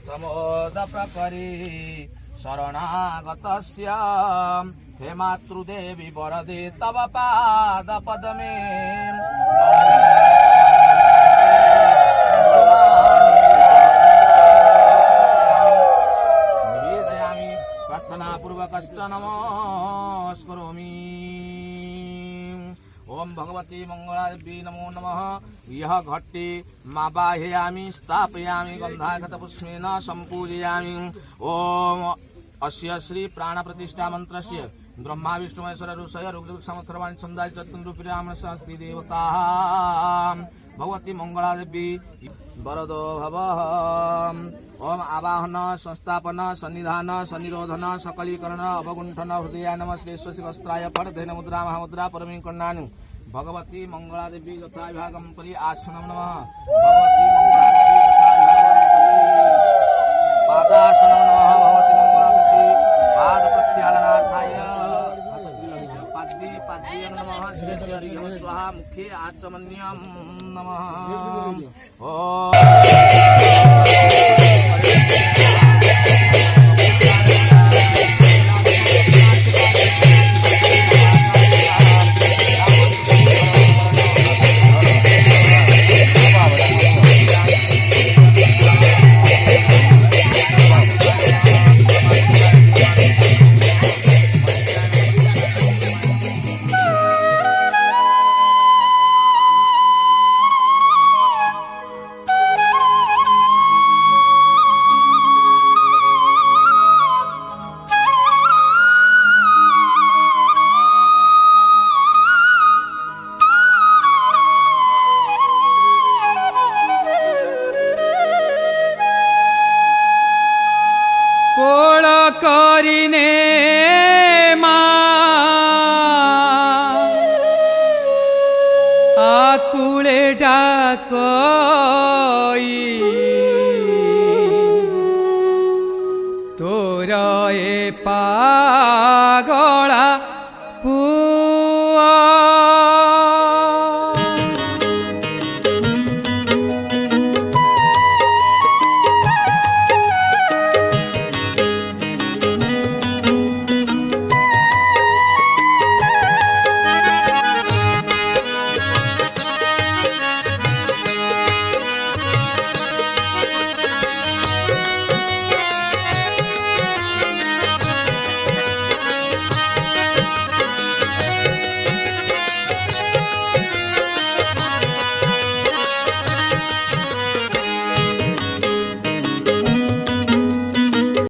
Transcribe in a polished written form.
तमोद प्रकरी शरणागतस्य हे मातृदेवी वरदे तव पाद पद्मे निवेदयामि प्रार्थना पूर्वकश्च नमस्करोमि। ओम भगवती मंगलादेवी नमो नमः। यह घट्टे माबाह्यामि स्थापयामि गंधागतपुष्पेन संपूजयामि। ओम अस्य श्री प्राण प्रतिष्ठा मंत्रस्य ब्रह्मा विष्णु महेश्वर ऋषय ऋग्वेद सामथर्वाणी छंदाय चतुर्रूपिराम संस्कृति देवता भगवती मंगलादेवी वरदो भवः। ओम आवाहन संस्थापन सन्निधान सन्निरोधन सकलीकरण अवगुंठन हृदय नम श्रेष्ठ वस्त्राय फटधैन मुद्रा महामुद्रा परमीकरणानि भगवती मंगलादेवी यथा विभागम परि आसनम नमः। भगवती मंगलादेवी पादासनम नमः। भगवती मंगलादेवी पाद प्रत्यालनाथाय पाद्ये नमः। श्री श्री स्वाहा मुखे आचमन्यम नमः। ओम કરીને માં આકુળે ઢાકો